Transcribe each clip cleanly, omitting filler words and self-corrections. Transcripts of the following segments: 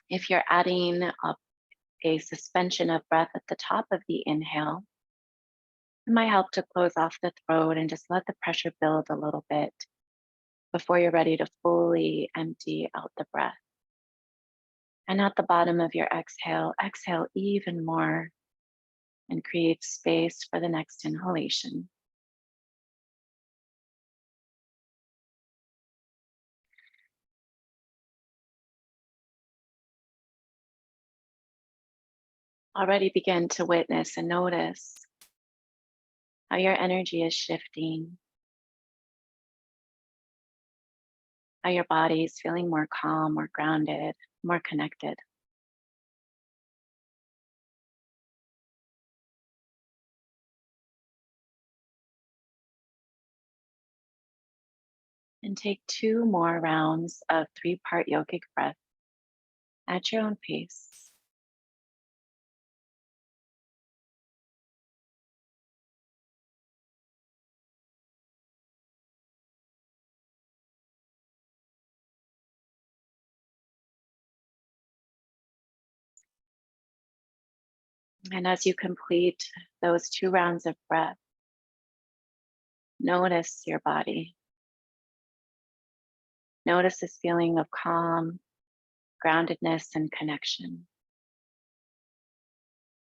If you're adding up a suspension of breath at the top of the inhale, it might help to close off the throat and just let the pressure build a little bit before you're ready to fully empty out the breath. And at the bottom of your exhale, exhale even more and create space for the next inhalation. Already begin to witness and notice how your energy is shifting, how your body is feeling more calm, more grounded, more connected. And take 2 more rounds of 3-part yogic breath at your own pace. And as you complete those 2 rounds of breath, notice your body. Notice this feeling of calm, groundedness, and connection.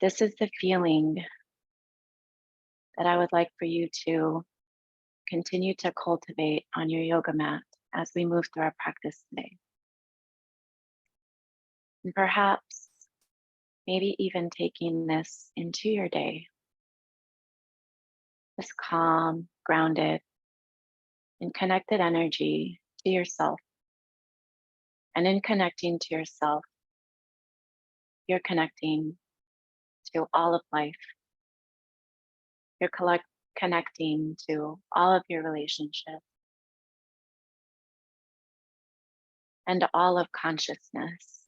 This is the feeling that I would like for you to continue to cultivate on your yoga mat as we move through our practice today. And perhaps, maybe even taking this into your day, this calm, grounded, and connected energy to yourself. And in connecting to yourself, you're connecting to all of life. You're connecting to all of your relationships and all of consciousness,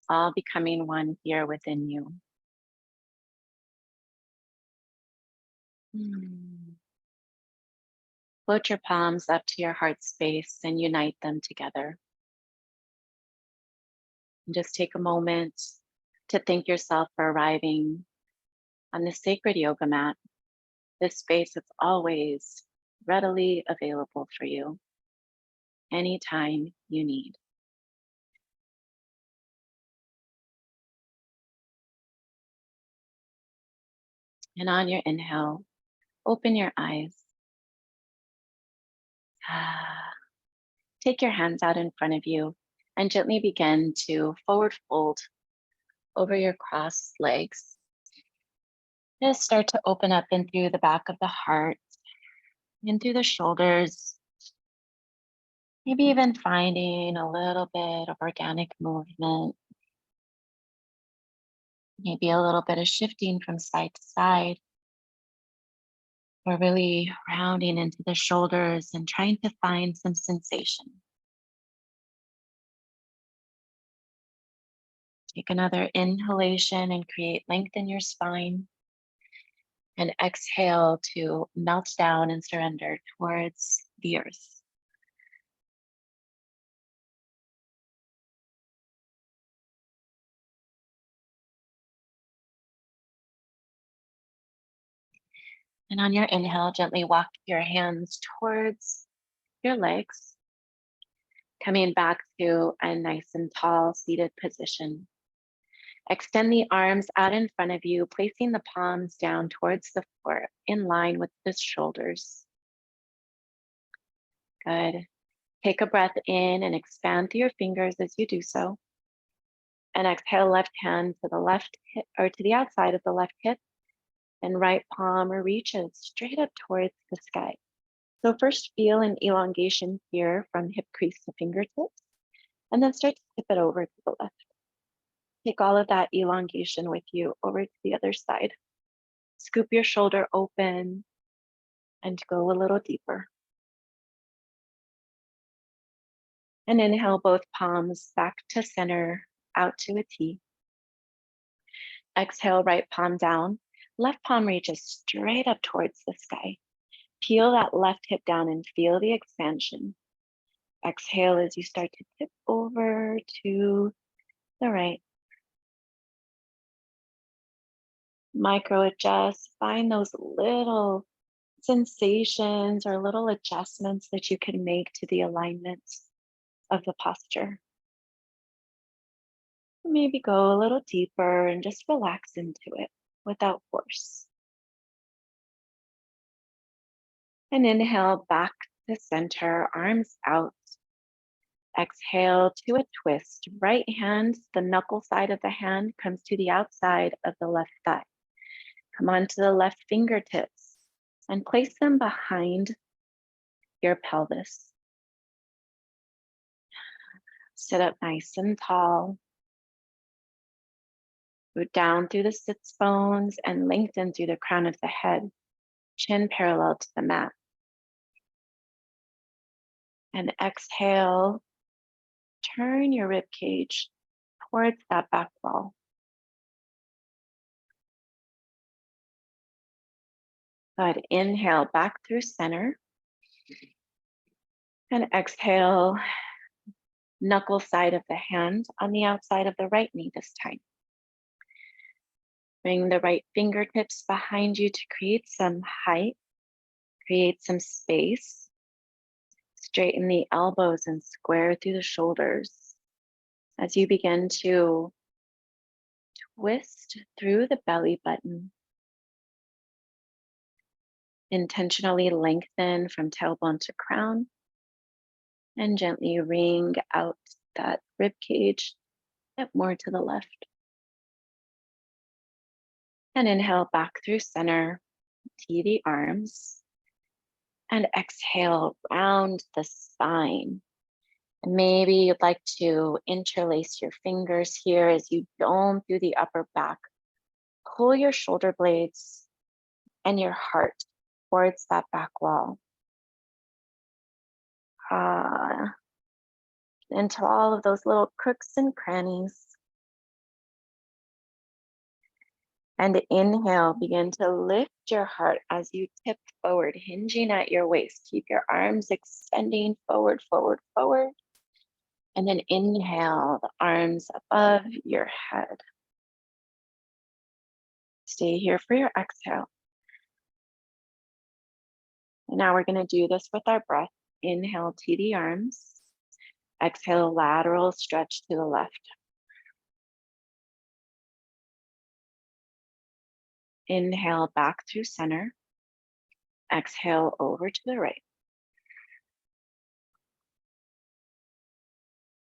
all becoming one here within you. Float your palms up to your heart space and unite them together. And just take a moment to thank yourself for arriving on this sacred yoga mat, this space that's always readily available for you anytime you need. And on your inhale, open your eyes. Take your hands out in front of you and gently begin to forward fold over your crossed legs. Just start to open up in through the back of the heart, in through the shoulders. Maybe even finding a little bit of organic movement. Maybe a little bit of shifting from side to side. Or really rounding into the shoulders and trying to find some sensation. Take another inhalation and create length in your spine. And exhale to melt down and surrender towards the earth. And on your inhale, gently walk your hands towards your legs, coming back to a nice and tall seated position. Extend the arms out in front of you, placing the palms down towards the floor in line with the shoulders. Good. Take a breath in and expand through your fingers as you do so. And exhale, left hand to the left hip or to the outside of the left hip, and right palm reaches straight up towards the sky. So first feel an elongation here from hip crease to fingertips, and then start to tip it over to the left. Take all of that elongation with you over to the other side. Scoop your shoulder open and go a little deeper. And inhale both palms back to center, out to a T. Exhale, right palm down. Left palm reaches straight up towards the sky. Peel that left hip down and feel the expansion. Exhale as you start to tip over to the right. Micro adjust, find those little sensations or little adjustments that you can make to the alignment of the posture. Maybe go a little deeper and just relax into it without force. And inhale back to center, arms out. Exhale to a twist. Right hand, the knuckle side of the hand comes to the outside of the left thigh. Come onto the left fingertips and place them behind your pelvis. Sit up nice and tall. Root down through the sits bones and lengthen through the crown of the head, chin parallel to the mat. And exhale, turn your rib cage towards that back wall. Good. Inhale back through center. And exhale, knuckle side of the hand on the outside of the right knee this time. Bring the right fingertips behind you to create some height, create some space. Straighten the elbows and square through the shoulders as you begin to twist through the belly button. Intentionally lengthen from tailbone to crown and gently wring out that rib cage a bit more to the left. And inhale back through center, tee the arms, and exhale, round the spine. And maybe you'd like to interlace your fingers here as you dome through the upper back. Pull your shoulder blades and your heart towards that back wall. Into all of those little crooks and crannies. And inhale, begin to lift your heart as you tip forward, hinging at your waist. Keep your arms extending forward, forward, forward. And then inhale, the arms above your head. Stay here for your exhale. And now we're going to do this with our breath. Inhale, tee the arms. Exhale, lateral stretch to the left. Inhale back through center. Exhale over to the right.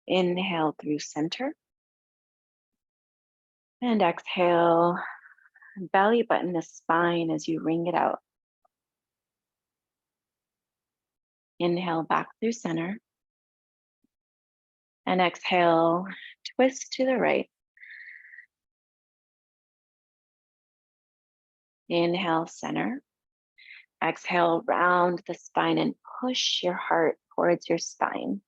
Inhale through center. And exhale, belly button the spine as you wring it out. Inhale back through center. And exhale, twist to the right. Inhale, center. Exhale, round the spine and push your heart towards your spine.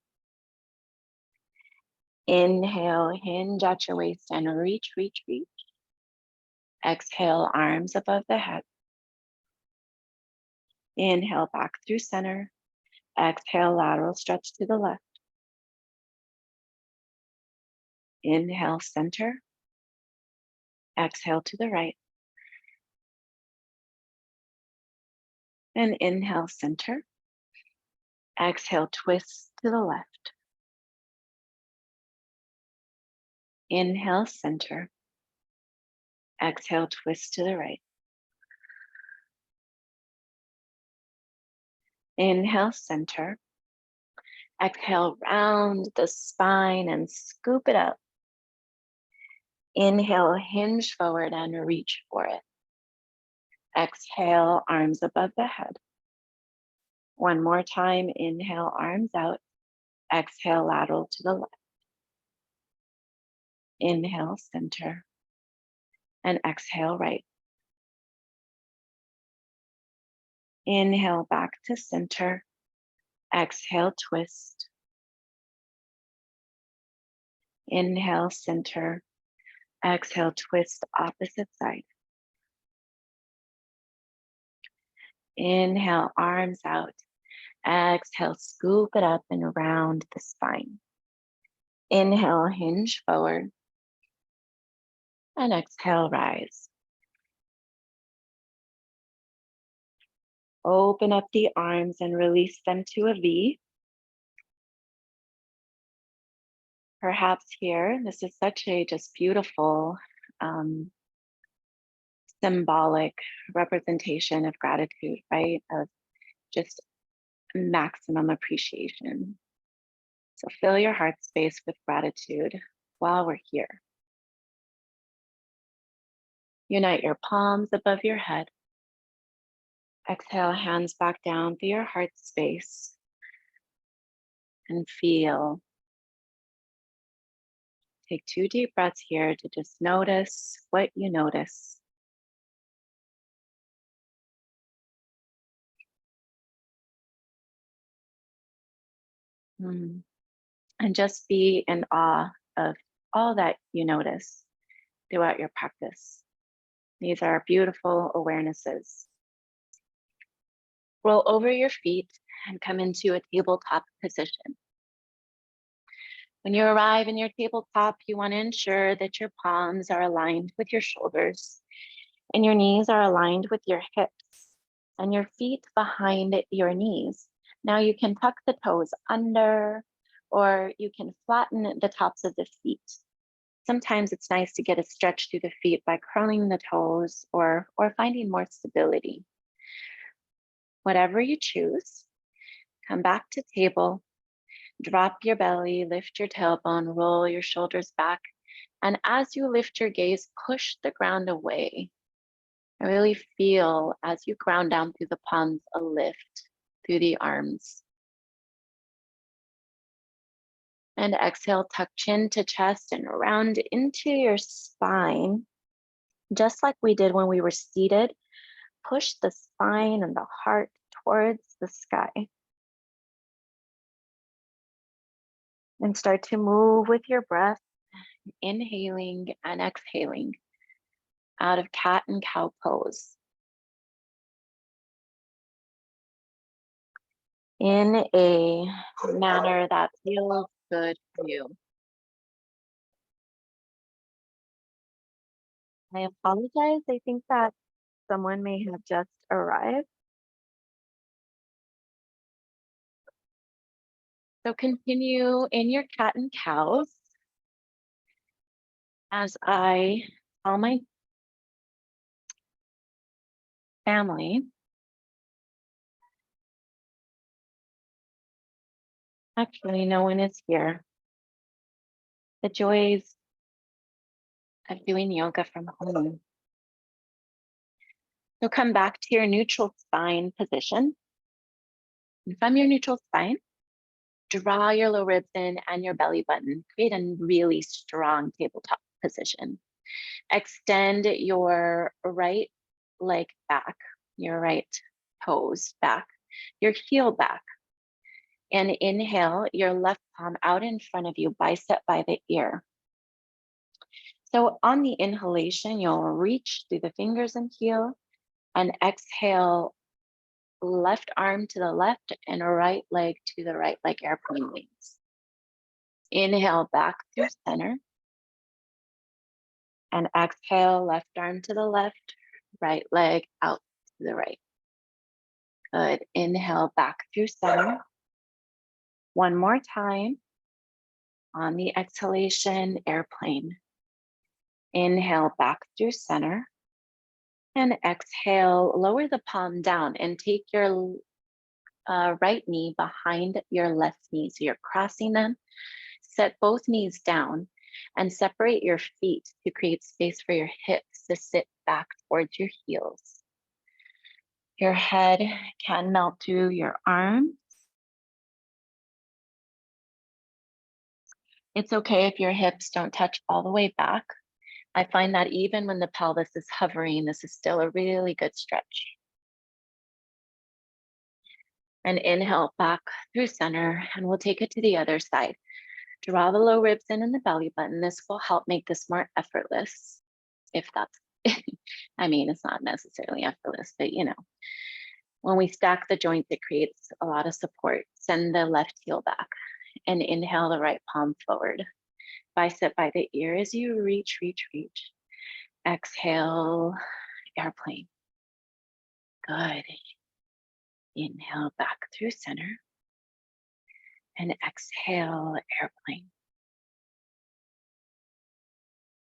Inhale, hinge at your waist and reach, reach, reach. Exhale, arms above the head. Inhale, back through center. Exhale, lateral stretch to the left. Inhale, center. Exhale to the right. And inhale, center. Exhale, twist to the left. Inhale, center. Exhale, twist to the right. Inhale, center. Exhale, round the spine and scoop it up. Inhale, hinge forward and reach for it. Exhale, arms above the head. One more time, inhale, arms out. Exhale, lateral to the left. Inhale, center. And exhale, right. Inhale, back to center. Exhale, twist. Inhale, center. Exhale, twist opposite side. Inhale, arms out. Exhale, scoop it up and round the spine. Inhale, hinge forward. And exhale, rise. Open up the arms and release them to a V. Perhaps here, this is such a just beautiful symbolic representation of gratitude, right? Of just maximum appreciation. So fill your heart space with gratitude while we're here. Unite your palms above your head. Exhale, hands back down through your heart space and feel. Take 2 deep breaths here to just notice what you notice. And just be in awe of all that you notice throughout your practice. These are beautiful awarenesses. Roll over your feet and come into a tabletop position. When you arrive in your tabletop, you want to ensure that your palms are aligned with your shoulders and your knees are aligned with your hips and your feet behind your knees. Now you can tuck the toes under, or you can flatten the tops of the feet. Sometimes it's nice to get a stretch through the feet by curling the toes or finding more stability. Whatever you choose, come back to table, drop your belly, lift your tailbone, roll your shoulders back. And as you lift your gaze, push the ground away. I really feel as you ground down through the palms, a lift through the arms. And exhale, tuck chin to chest and round into your spine. Just like we did when we were seated, push the spine and the heart towards the sky. And start to move with your breath, inhaling and exhaling out of cat and cow pose. In a manner that feels good for you. I apologize. I think that someone may have just arrived. So continue in your cat and cows as I tell my family. Actually, no one is here. The joys of doing yoga from home. So come back to your neutral spine position. And from your neutral spine, draw your low ribs in and your belly button. Create a really strong tabletop position. Extend your right leg back, your right toes back, your heel back. And inhale your left palm out in front of you, bicep by the ear. So on the inhalation, you'll reach through the fingers and heel, and exhale, left arm to the left and right leg to the right, like airplane wings. Inhale back through center. And exhale, left arm to the left, right leg out to the right. Good. Inhale back through center. One more time. On the exhalation, airplane. Inhale back through center. And exhale, lower the palm down and take your right knee behind your left knee. So you're crossing them. Set both knees down and separate your feet to create space for your hips to sit back towards your heels. Your head can melt through your arms. It's okay if your hips don't touch all the way back. I find that even when the pelvis is hovering, this is still a really good stretch. And inhale back through center, and we'll take it to the other side. Draw the low ribs in and the belly button. This will help make this more effortless, if that's, I mean, it's not necessarily effortless, but you know. When we stack the joints, it creates a lot of support. Send the left heel back and inhale the right palm forward. Bicep by the ear as you reach, reach, reach. Exhale, airplane. Good. Inhale back through center. And exhale, airplane.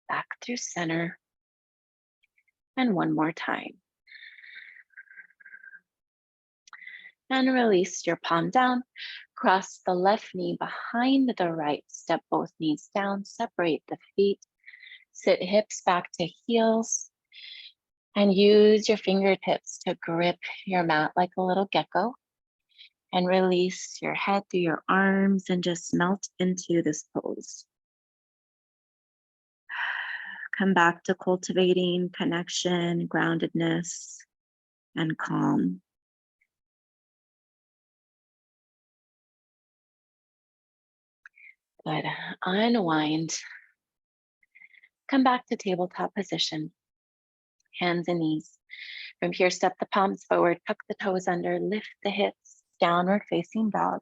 Back through center. And one more time. And release your palm down. Cross the left knee behind the right. Step both knees down. Separate the feet. Sit hips back to heels. And use your fingertips to grip your mat like a little gecko. And release your head through your arms and just melt into this pose. Come back to cultivating connection, groundedness, and calm. Good. Unwind. Come back to tabletop position. Hands and knees. From here, step the palms forward, tuck the toes under, lift the hips, downward facing dog.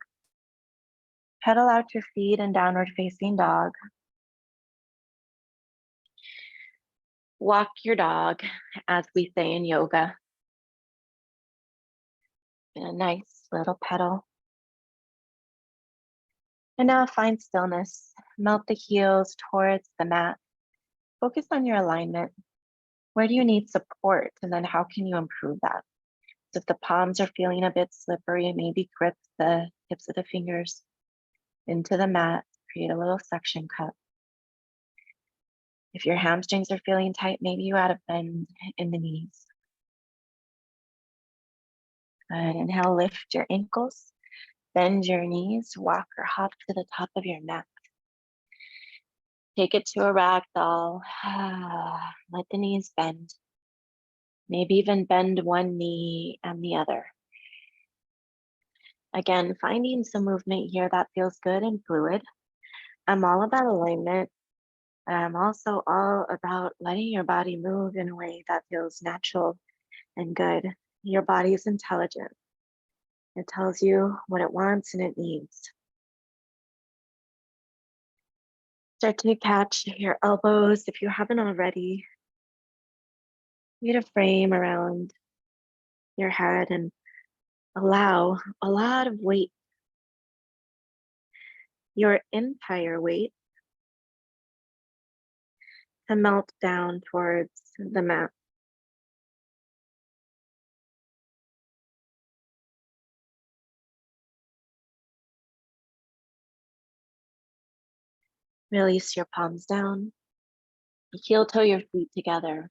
Pedal out your feet in downward facing dog. Walk your dog, as we say in yoga. In a nice little pedal. And now find stillness. Melt the heels towards the mat. Focus on your alignment. Where do you need support? And then how can you improve that? So if the palms are feeling a bit slippery, maybe grip the tips of the fingers into the mat, create a little suction cup. If your hamstrings are feeling tight, maybe you add a bend in the knees. Good. Inhale, lift your ankles, bend your knees, walk or hop to the top of your mat. Take it to a ragdoll. Let the knees bend. Maybe even bend one knee and the other. Again, finding some movement here that feels good and fluid. I'm all about alignment. I'm also all about letting your body move in a way that feels natural and good. Your body is intelligent. It tells you what it wants and it needs. Start to catch your elbows if you haven't already. Get a frame around your head and allow a lot of weight, your entire weight, to melt down towards the mat. Release your palms down. Heel toe your feet together.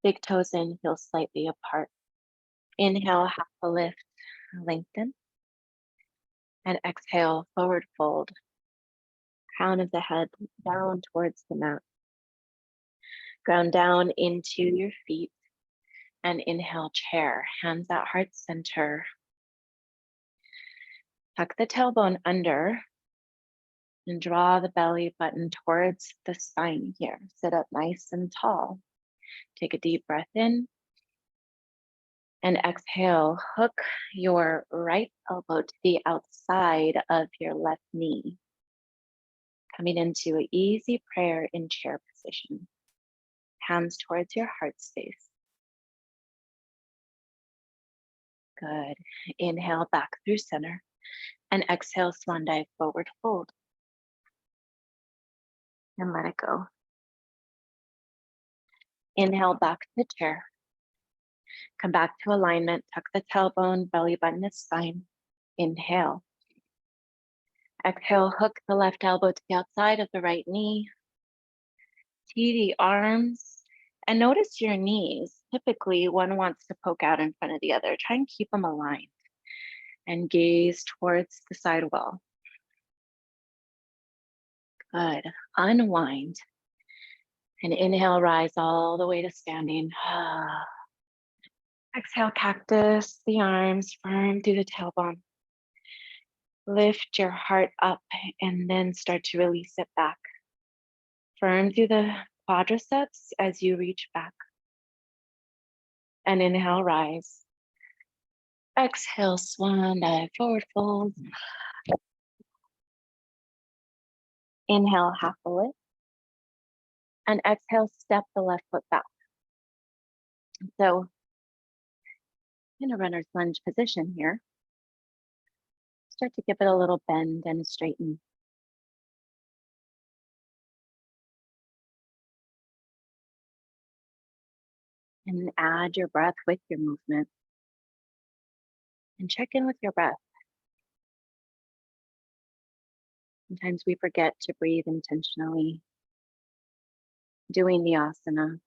Big toes in, heels slightly apart. Inhale, half a lift, lengthen. And exhale, forward fold. Crown of the head down towards the mat. Ground down into your feet. And inhale, chair. Hands at heart center. Tuck the tailbone under. And draw the belly button towards the spine here. Sit up nice and tall. Take a deep breath in. And exhale, hook your right elbow to the outside of your left knee. Coming into an easy prayer in chair position. Hands towards your heart space. Good. Inhale back through center. And exhale, swan dive, forward fold. And let it go. Inhale back to chair. Come back to alignment. Tuck the tailbone, belly button is spine. Inhale. Exhale, hook the left elbow to the outside of the right knee. Tee the arms. And notice your knees. Typically, one wants to poke out in front of the other. Try and keep them aligned. And gaze towards the side wall. Good. Unwind. And inhale, rise all the way to standing. Exhale, cactus, the arms firm through the tailbone. Lift your heart up and then start to release it back. Firm through the quadriceps as you reach back. And inhale, rise. Exhale, swan dive, forward fold. Inhale, half a lift. And exhale, step the left foot back. So in a runner's lunge position here, start to give it a little bend and straighten. And add your breath with your movement. And check in with your breath. Sometimes we forget to breathe intentionally, doing the asana.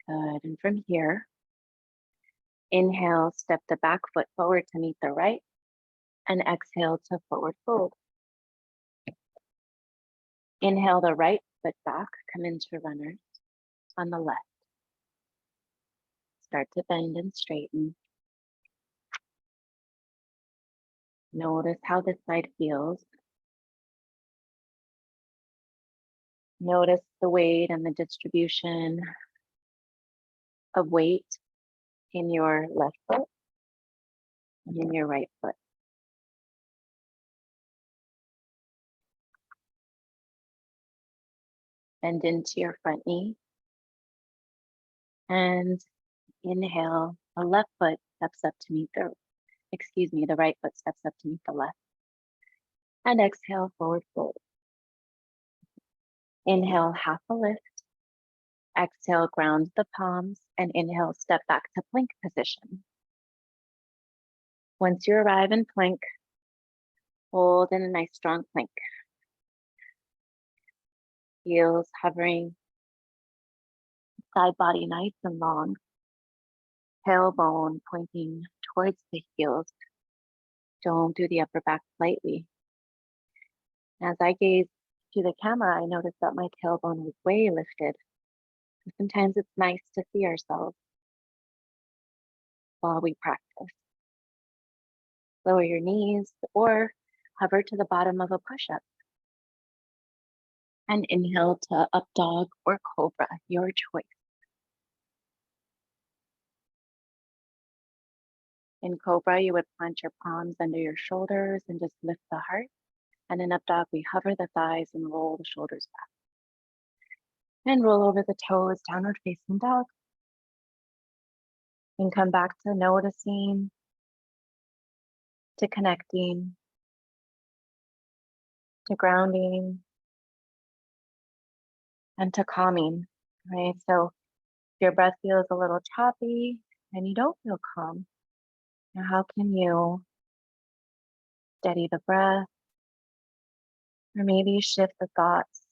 Good. And from here, inhale, step the back foot forward to meet the right, and exhale to forward fold. Inhale the right foot back, come into runners on the left. Start to bend and straighten. Notice how this side feels. Notice the weight and the distribution of weight in your left foot and in your right foot. Bend into your front knee. And inhale, the left foot steps up to meet the right foot steps up to meet the left. And exhale, forward fold. Inhale, half a lift. Exhale, ground the palms, and inhale, step back to plank position. Once you arrive in plank, hold in a nice strong plank. Heels hovering, side body nice and long. Tailbone pointing towards the heels. Don't do the upper back slightly. As I gaze to the camera, I noticed that my tailbone was way lifted. Sometimes it's nice to see ourselves while we practice. Lower your knees or hover to the bottom of a push-up. And inhale to up dog or cobra, your choice. In cobra, you would plant your palms under your shoulders and just lift the heart. And in up dog, we hover the thighs and roll the shoulders back. And roll over the toes, downward facing dog. And come back to noticing, to connecting, to grounding, and to calming, right? So if your breath feels a little choppy and you don't feel calm, now how can you steady the breath? Or maybe shift the thoughts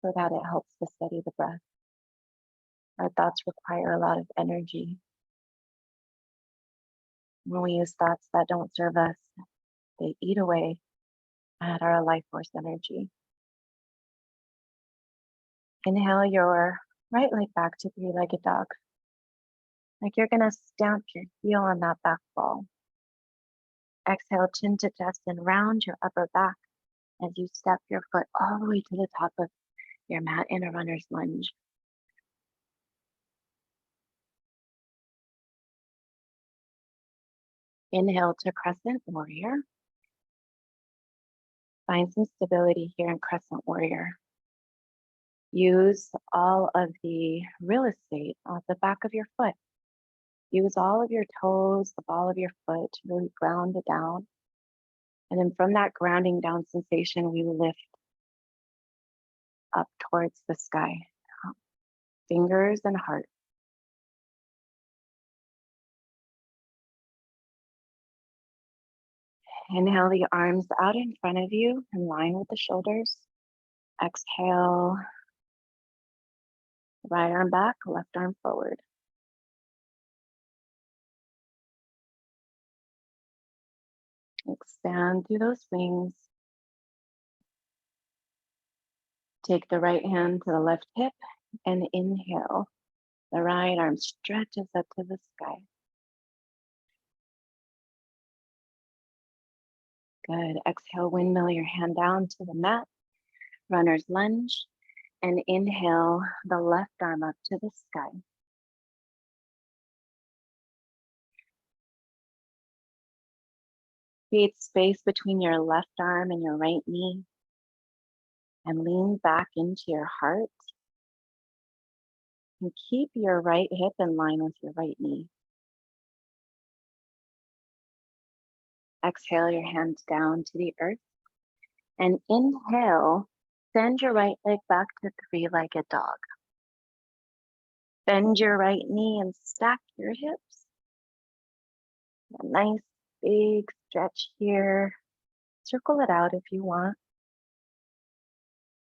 so that it helps to steady the breath. Our thoughts require a lot of energy. When we use thoughts that don't serve us, they eat away at our life force energy. Inhale your right leg back to three-legged dog. Like you're gonna stamp your heel on that back ball. Exhale, chin to chest and round your upper back as you step your foot all the way to the top of your mat in a runner's lunge. Inhale to crescent warrior. Find some stability here in crescent warrior. Use all of the real estate off the back of your foot. Use all of your toes, the ball of your foot to really ground it down. And then from that grounding down sensation, we lift up towards the sky. Fingers and heart. Inhale the arms out in front of you in line with the shoulders. Exhale, right arm back, left arm forward. Expand through those wings. Take the right hand to the left hip and inhale. The right arm stretches up to the sky. Good. Exhale, windmill your hand down to the mat. Runner's lunge. And inhale the left arm up to the sky. Create space between your left arm and your right knee and lean back into your heart. And keep your right hip in line with your right knee. Exhale your hands down to the earth. And inhale, send your right leg back to three-legged dog. Bend your right knee and stack your hips. A nice big stretch here. Circle it out if you want,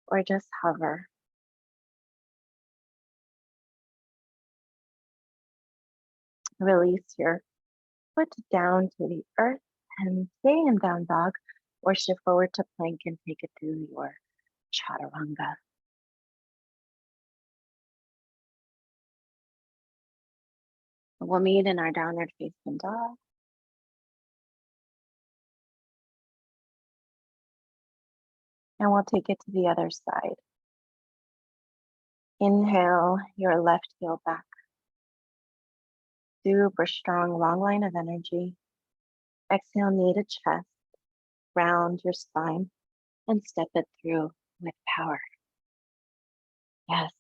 or just hover. Release your foot down to the earth and stay in down dog, or shift forward to plank and take it to your chaturanga. We'll meet in our downward facing dog. And we'll take it to the other side. Inhale your left heel back. Super strong, long line of energy. Exhale, knee to chest. Round your spine and step it through with power. Yes,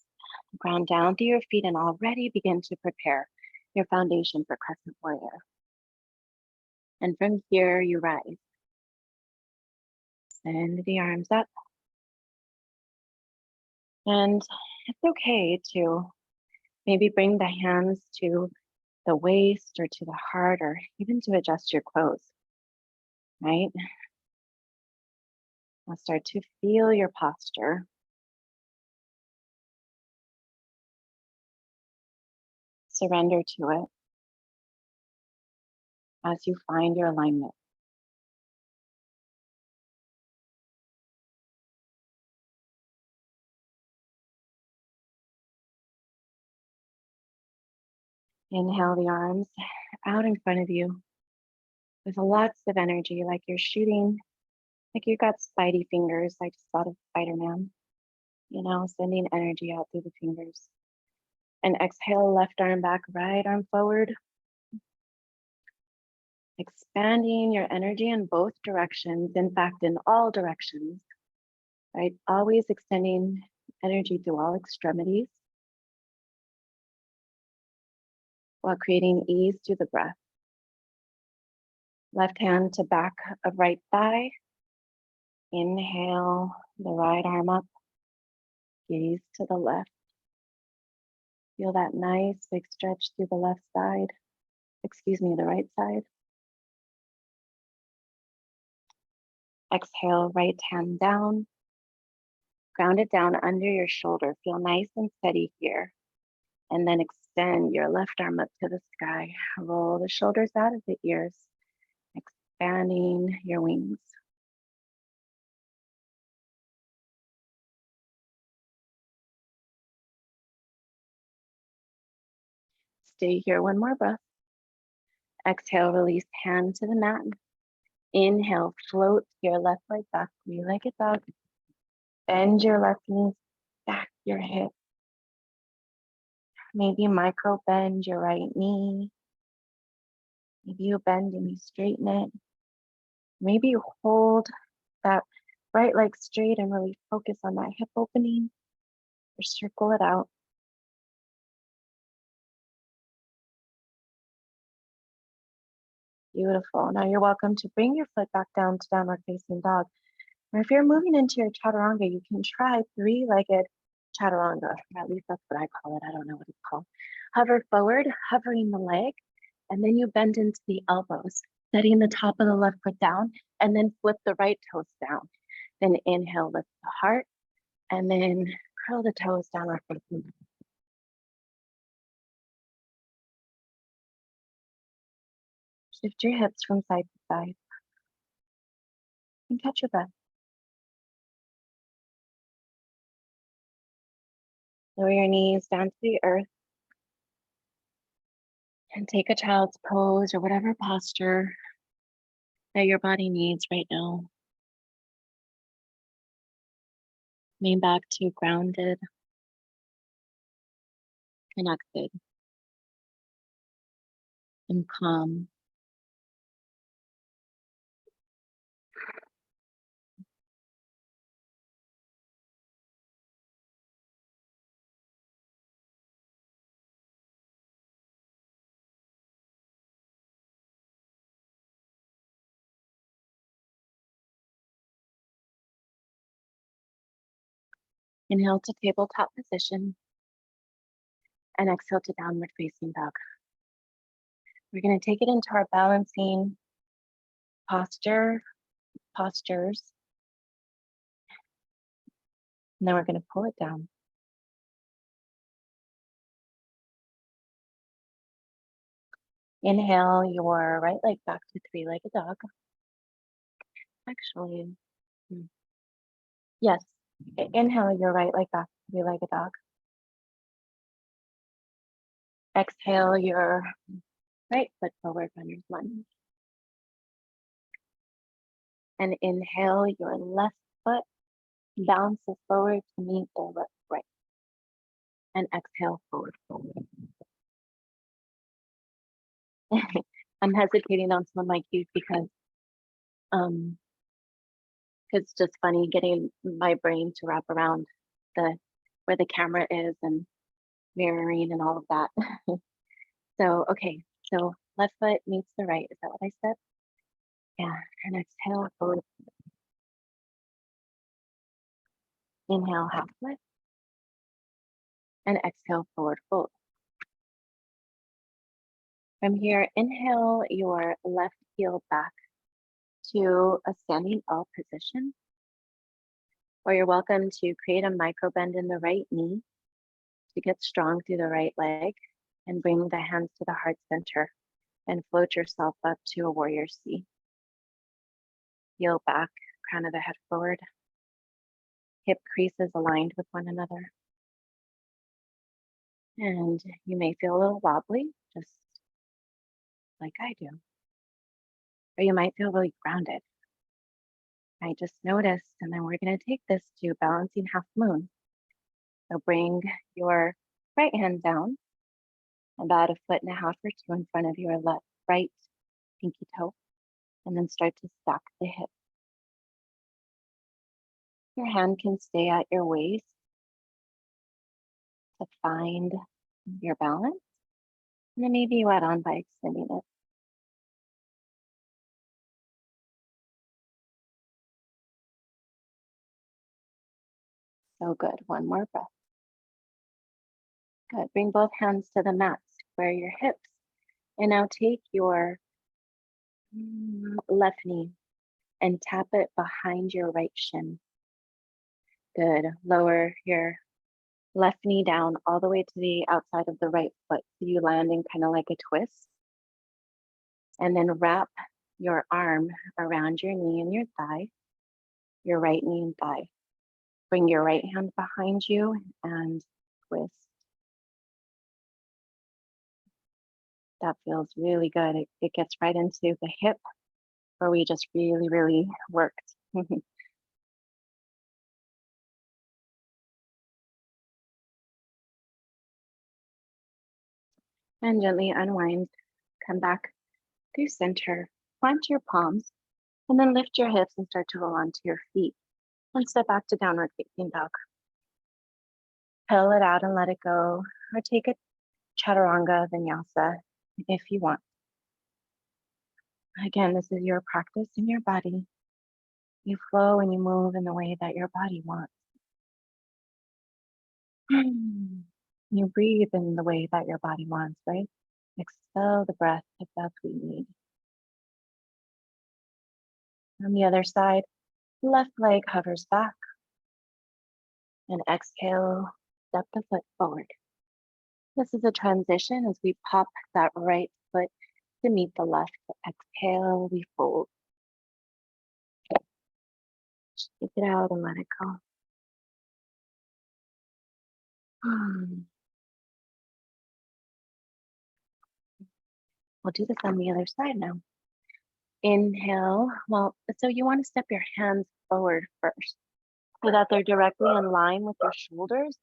ground down through your feet and already begin to prepare your foundation for Crescent Warrior. And from here, you rise. Send the arms up. And it's okay to maybe bring the hands to the waist or to the heart, or even to adjust your clothes, right? Now start to feel your posture. Surrender to it as you find your alignment. Inhale the arms out in front of you with lots of energy, like you're shooting, like you got spidey fingers. I just thought of Spider-Man, sending energy out through the fingers. And exhale, left arm back, right arm forward. Expanding your energy in both directions, in fact, in all directions, right? Always extending energy through all extremities while creating ease through the breath. Left hand to back of right thigh. Inhale the right arm up, gaze to the left. Feel that nice big stretch through the left side, the right side. Exhale, right hand down. Ground it down under your shoulder. Feel nice and steady here. And then extend your left arm up to the sky. Roll the shoulders out of the ears, expanding your wings. Stay here one more breath. Exhale, release hand to the mat. Inhale, float your left leg back, three-legged dog. Bend your left knee, stack your hip. Maybe micro bend your right knee. Maybe you bend and you straighten it. Maybe you hold that right leg straight and really focus on that hip opening, or circle it out. Beautiful. Now you're welcome to bring your foot back down to downward facing dog. Or if you're moving into your chaturanga, you can try three-legged chaturanga. At least that's what I call it. I don't know what it's called. Hover forward, hovering the leg, and then you bend into the elbows, setting the top of the left foot down, and then flip the right toes down. Then inhale, lift the heart, and then curl the toes downward facing. Shift your hips from side to side and catch your breath. Lower your knees down to the earth and take a child's pose or whatever posture that your body needs right now. Lean back to grounded, connected, and calm. Inhale to tabletop position and exhale to downward facing dog. We're going to take it into our balancing postures, and then we're going to pull it down. Inhale your right leg back to three-legged dog. Actually, yes. Inhale your right leg back to three-legged dog. Exhale your right foot forward, runner's lunge. And inhale your left foot bounces forward to meet the right. And exhale forward, forward. I'm hesitating on some of my cues because it's just funny getting my brain to wrap around where the camera is and mirroring and all of that. So, okay, so left foot meets the right. Is that what I said? Yeah, and exhale forward. Inhale half lift and exhale forward fold. From here, inhale your left heel back to a standing L position, or you're welcome to create a micro bend in the right knee to get strong through the right leg and bring the hands to the heart center and float yourself up to a warrior C. Heel back, crown of the head forward, hip creases aligned with one another. And you may feel a little wobbly, just like I do. Or you might feel really grounded. I just noticed, and then we're going to take this to balancing half moon. So bring your right hand down about a foot and a half or two in front of your right pinky toe, and then start to stack the hip. Your hand can stay at your waist to find your balance, and then maybe you add on by extending it. So good. One more breath. Good. Bring both hands to the mat. Square your hips. And now take your left knee and tap it behind your right shin. Good. Lower your left knee down all the way to the outside of the right foot. So you land in kind of like a twist. And then wrap your arm around your knee and your thigh, your right knee and thigh. Bring your right hand behind you and twist. That feels really good. It gets right into the hip where we just really, really worked. And gently unwind, come back through center, plant your palms, and then lift your hips and start to roll onto your feet. And step back to downward facing dog. Pedal it out and let it go, or take a chaturanga vinyasa if you want. Again, this is your practice in your body. You flow and you move in the way that your body wants. You breathe in the way that your body wants, right? Expel the breath if that's what you need. On the other side, left leg hovers back. And exhale, step the foot forward. This is a transition as we pop that right foot to meet the left. Exhale, we fold. Shake it out and let it go. We'll do this on the other side now. Inhale. Well, so you want to step your hands forward first so that they're directly in line with your shoulders.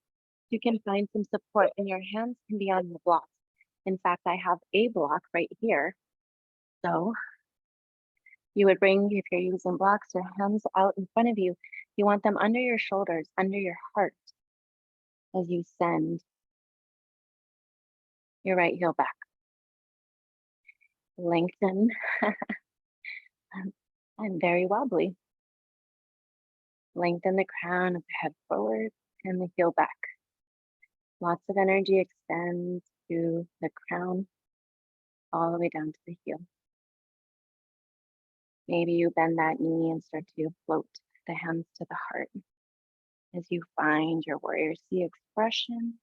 You can find some support and your hands can be on the blocks. In fact, I have a block right here. So you would bring, if you're using blocks, your hands out in front of you. You want them under your shoulders, under your heart as you send your right heel back. Lengthen. I'm very wobbly. Lengthen the crown of the head forward. and the heel back. Lots of energy extends to the crown all the way down to the heel. Maybe you bend that knee and start to float the hands to the heart as you find your warrior C expression.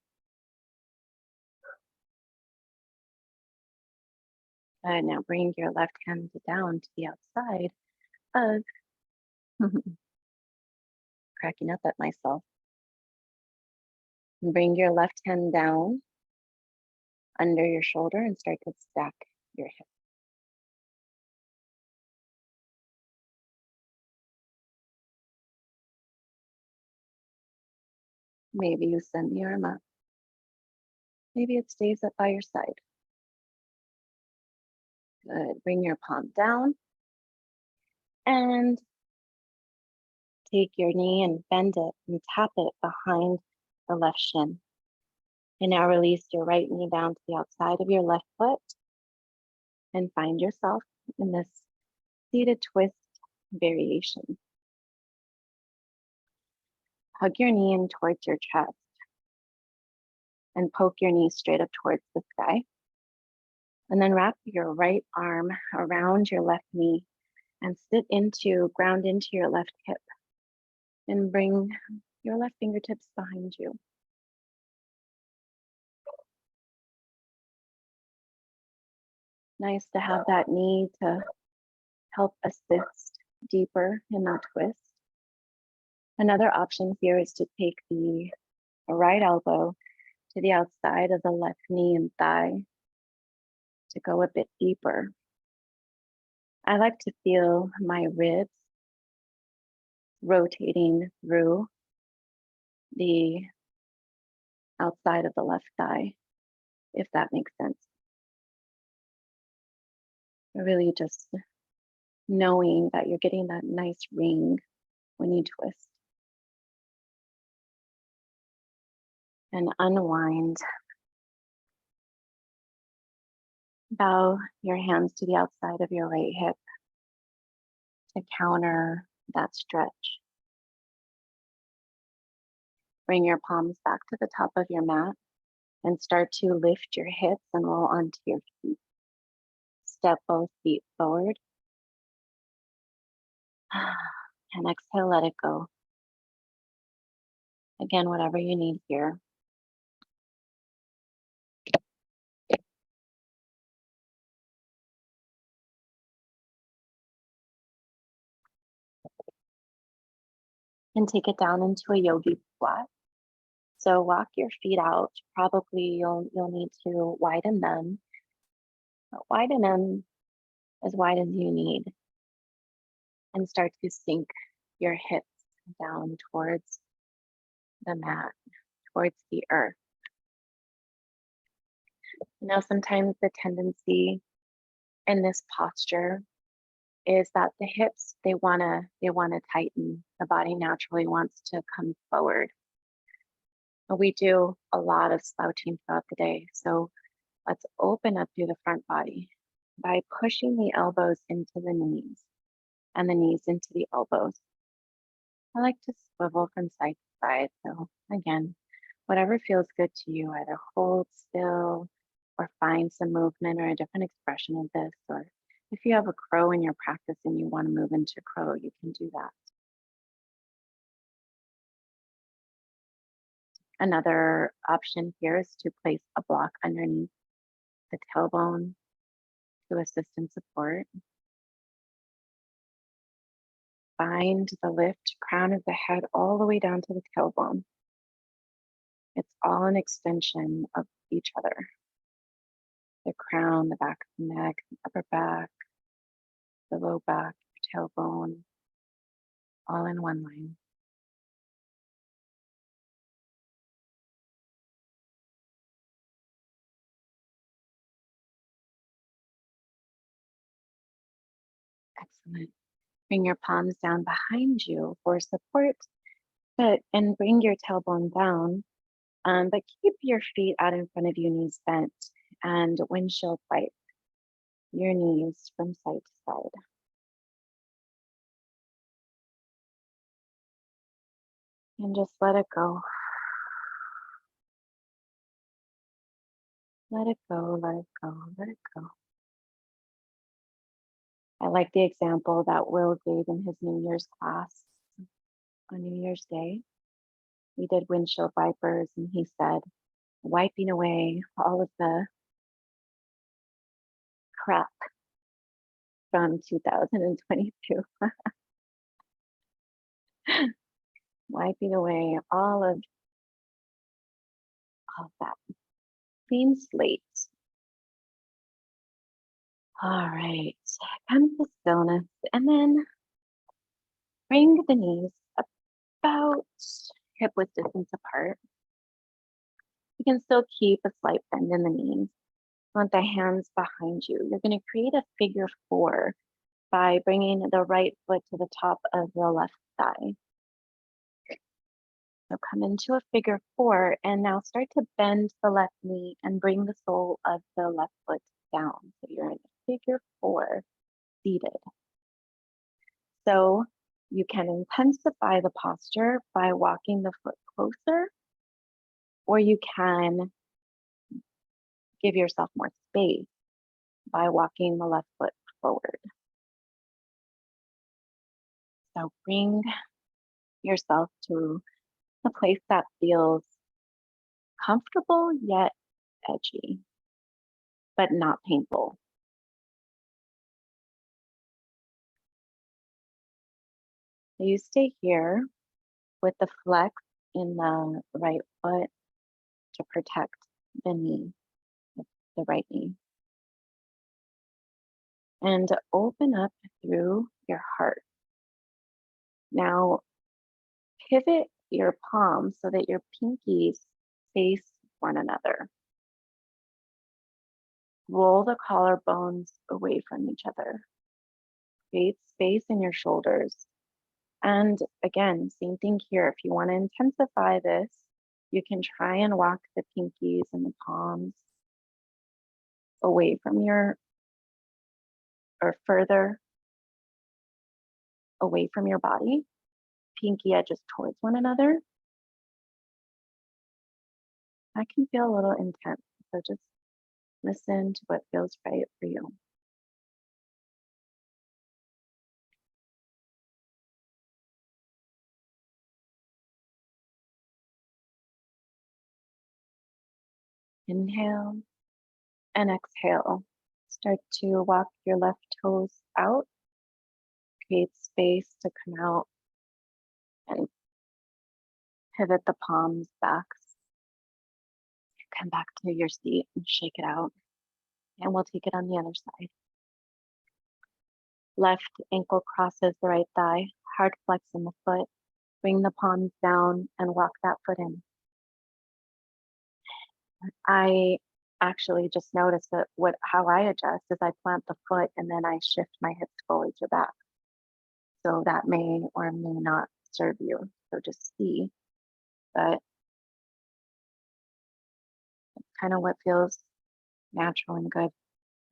And now bring your left hand down to the outside of, cracking up at myself. And bring your left hand down under your shoulder and start to stack your hips. Maybe you send the arm up. Maybe it stays up by your side. Good. Bring your palm down and take your knee and bend it and tap it behind the left shin. And now release your right knee down to the outside of your left foot and find yourself in this seated twist variation. Hug your knee in towards your chest and poke your knee straight up towards the sky. And then wrap your right arm around your left knee and ground into your left hip. And bring your left fingertips behind you. Nice to have that knee to help assist deeper in that twist. Another option here is to take the right elbow to the outside of the left knee and thigh to go a bit deeper. I like to feel my ribs rotating through the outside of the left thigh, if that makes sense. Really just knowing that you're getting that nice ring when you twist. And unwind. Bow your hands to the outside of your right hip to counter that stretch. Bring your palms back to the top of your mat and start to lift your hips and roll onto your feet. Step both feet forward. And exhale, let it go. Again, whatever you need here. And take it down into a yogi squat. So walk your feet out. Probably you'll need to widen them. But widen them as wide as you need. And start to sink your hips down towards the mat, towards the earth. Now, sometimes the tendency in this posture is that the hips, they wanna tighten. The body naturally wants to come forward. We do a lot of slouching throughout the day. So let's open up through the front body by pushing the elbows into the knees and the knees into the elbows. I like to swivel from side to side. So again, whatever feels good to you, either hold still or find some movement or a different expression of this. Or if you have a crow in your practice and you want to move into crow, you can do that. Another option here is to place a block underneath the tailbone to assist and support. Find the lift, crown of the head all the way down to the tailbone. It's all an extension of each other. The crown, the back of the neck, the upper back, the low back, your tailbone, all in one line. Excellent. Bring your palms down behind you for support, and bring your tailbone down, but keep your feet out in front of you, knees bent, and windshield wipe your knees from side to side. And just let it go. Let it go, let it go, let it go. I like the example that Will gave in his New Year's class on New Year's Day. We did windshield wipers, and he said, wiping away all of the crap from 2022, wiping away all of that. Clean slate. All right, come to stillness, and then bring the knees about hip width distance apart. You can still keep a slight bend in the knees. Want the hands behind you. You're going to create a figure 4 by bringing the right foot to the top of the left thigh. So come into a figure 4 and now start to bend the left knee and bring the sole of the left foot down. So you're in a figure 4 seated. So you can intensify the posture by walking the foot closer, or you can give yourself more space by walking the left foot forward. So bring yourself to a place that feels comfortable yet edgy, but not painful. So you stay here with the flex in the right foot to protect the knee, the right knee. And open up through your heart. Now pivot your palms so that your pinkies face one another. Roll the collarbones away from each other. Create space in your shoulders. And again, same thing here. If you want to intensify this, you can try and walk the pinkies and the palms away from your, or further away from your body, pinky edges towards one another. That can feel a little intense, so just listen to what feels right for you. Inhale and exhale. Start to walk your left toes out. Create space to come out and pivot the palms back. Come back to your seat and shake it out. And we'll take it on the other side. Left ankle crosses the right thigh, hard flex in the foot. Bring the palms down and walk that foot in. I actually just noticed that how I adjust is I plant the foot and then I shift my hips forward to back. So that may or may not serve you. So just see, but it's kind of what feels natural and good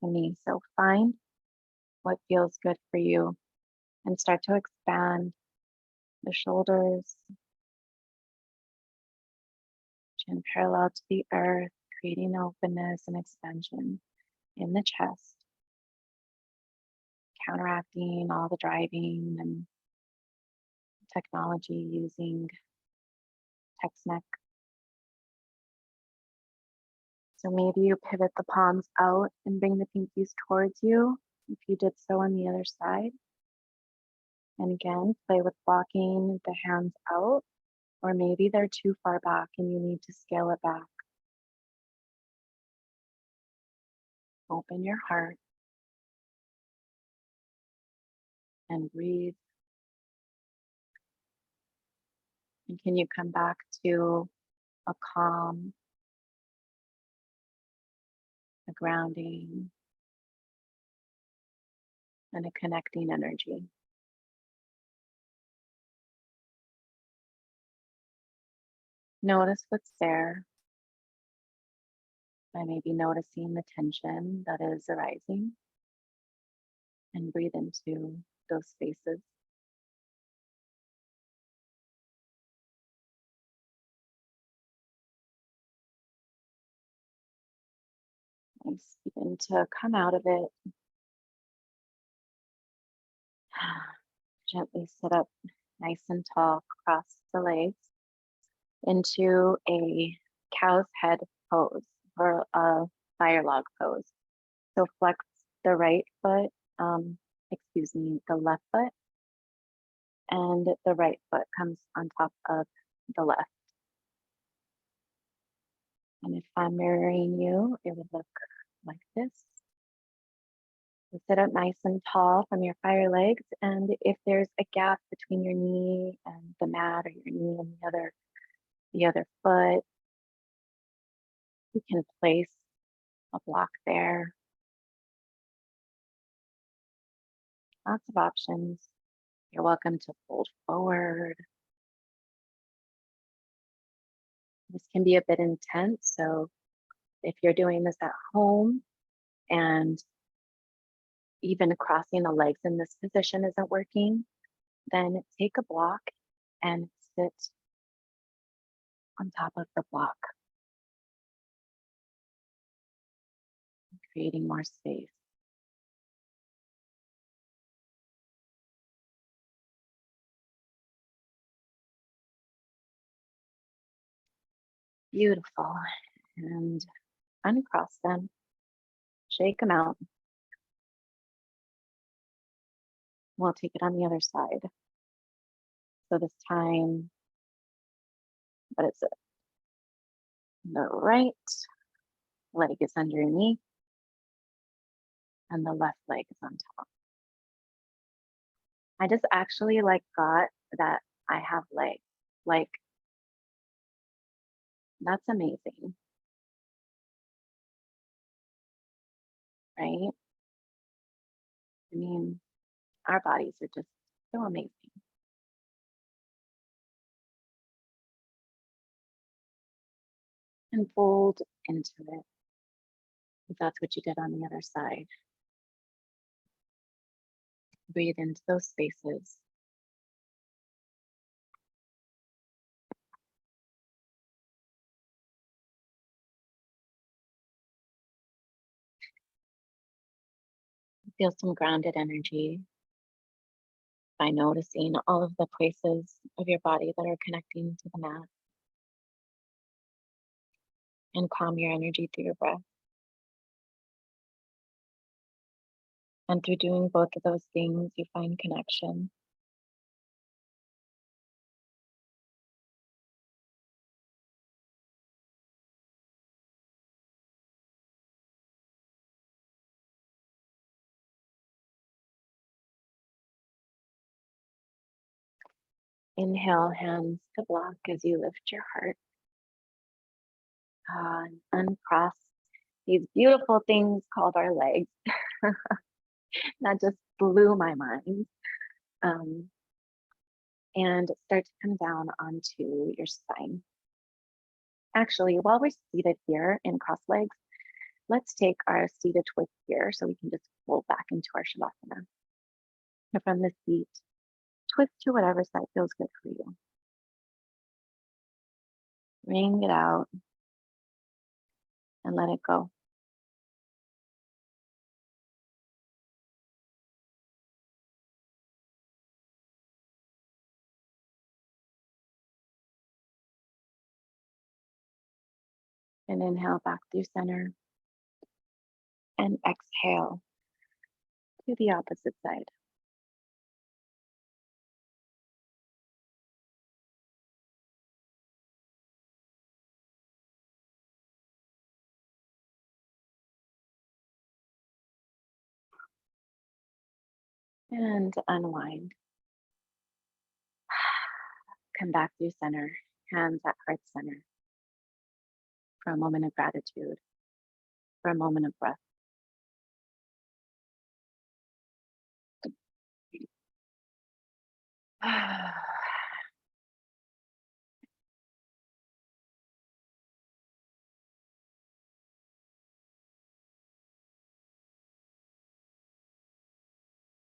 to me. So find what feels good for you and start to expand the shoulders, chin parallel to the earth, creating openness and expansion in the chest, counteracting all the driving and technology using text neck. So maybe you pivot the palms out and bring the pinkies towards you if you did so on the other side. And again, play with walking the hands out, or maybe they're too far back and you need to scale it back. Open your heart and breathe. And can you come back to a calm, a grounding, and a connecting energy? Notice what's there by maybe noticing the tension that is arising, and breathe into those spaces. Nice. Begin to come out of it. Gently sit up nice and tall, cross the legs into a cow's head pose or a fire log pose. So flex the right foot, the left foot, and the right foot comes on top of the left. And if I'm mirroring you, it would look like this. So sit up nice and tall from your fire legs. And if there's a gap between your knee and the mat or your knee and the other foot, you can place a block there. Lots of options. You're welcome to fold forward. This can be a bit intense. So if you're doing this at home and even crossing the legs in this position isn't working, then take a block and sit on top of the block, creating more space. Beautiful. And uncross them, shake them out. We'll take it on the other side. So this time, what is it? The right leg is underneath and the left leg is on top. I just actually got that I have legs. Like, that's amazing, right? I mean, our bodies are just so amazing. And fold into it, if that's what you did on the other side. Breathe into those spaces. Feel some grounded energy by noticing all of the places of your body that are connecting to the mat. And calm your energy through your breath. And through doing both of those things, you find connection. Inhale, hands to block as you lift your heart. And uncross these beautiful things called our legs. That just blew my mind. And start to come down onto your spine. Actually, while we're seated here in cross legs, let's take our seated twist here so we can just fold back into our Shavasana. So from the seat, twist to whatever side feels good for you. Wring it out and let it go. And inhale back through center. And exhale to the opposite side. And unwind. Come back through center, hands at heart center. For a moment of gratitude, for a moment of breath.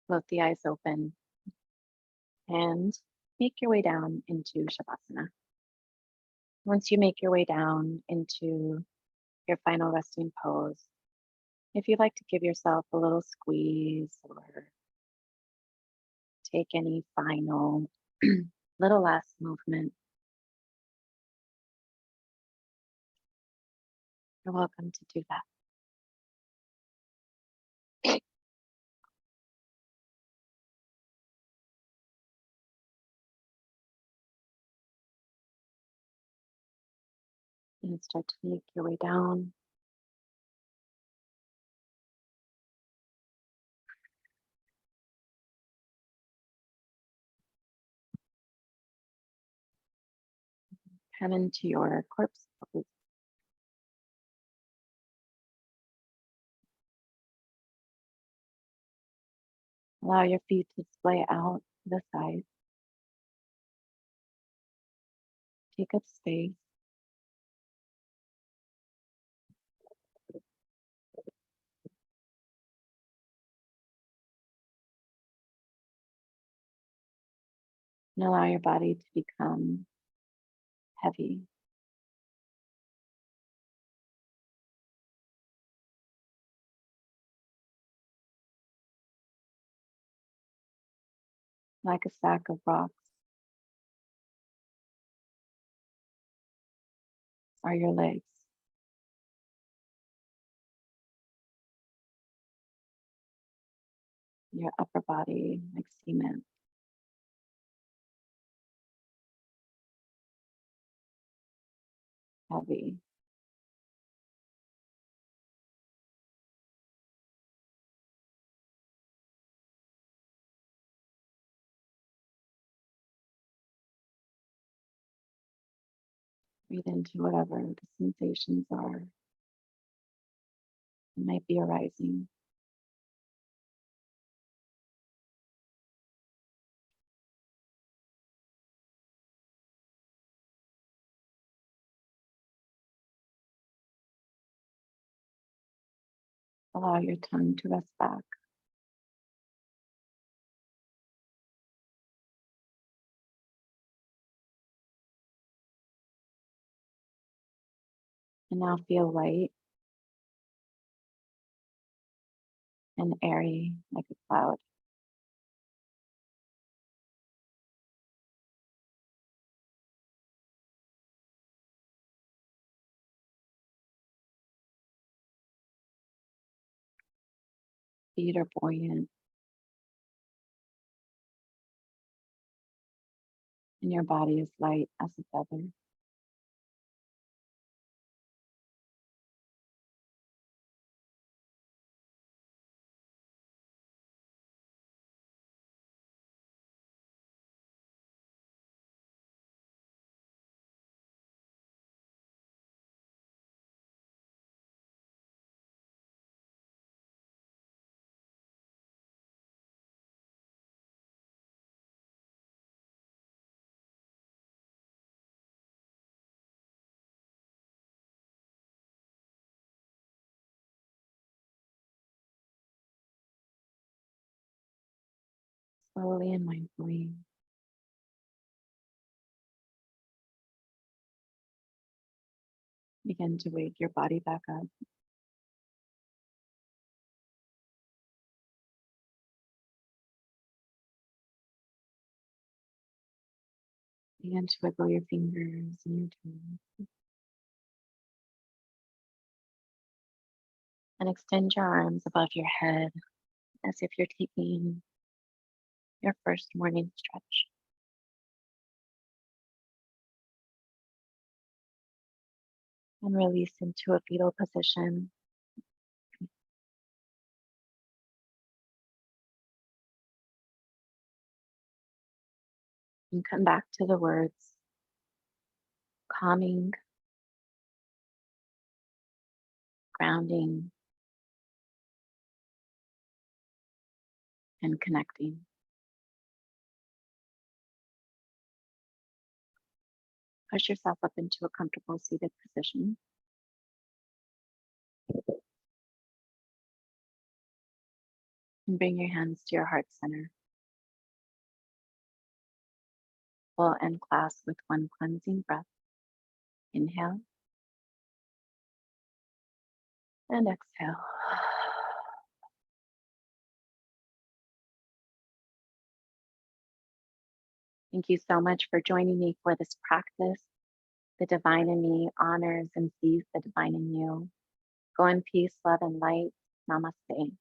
Float the eyes open and make your way down into Shavasana. Once you make your way down into your final resting pose, If you'd like to give yourself a little squeeze or take any final little last movement, you're welcome to do that. And start to make your way down. Come into your corpse pose. Allow your feet to splay out to the side. Take up space. And allow your body to become heavy. Like a sack of rocks are your legs. Your upper body like cement. Heavy. Breathe into whatever the sensations are that might be arising. Allow your tongue to rest back. And now feel light and airy like a cloud. Feet are buoyant. And your body is light as a feather. Slowly and mindfully, begin to wake your body back up. Begin to wiggle your fingers and your toes. And extend your arms above your head as if you're taking your first morning stretch. And release into a fetal position. And come back to the words calming, grounding, and connecting. Push yourself up into a comfortable seated position. And bring your hands to your heart center. Full end class with one cleansing breath. Inhale and exhale. Thank you so much for joining me for this practice. The divine in me honors and sees the divine in you. Go in peace, love, and light. Namaste.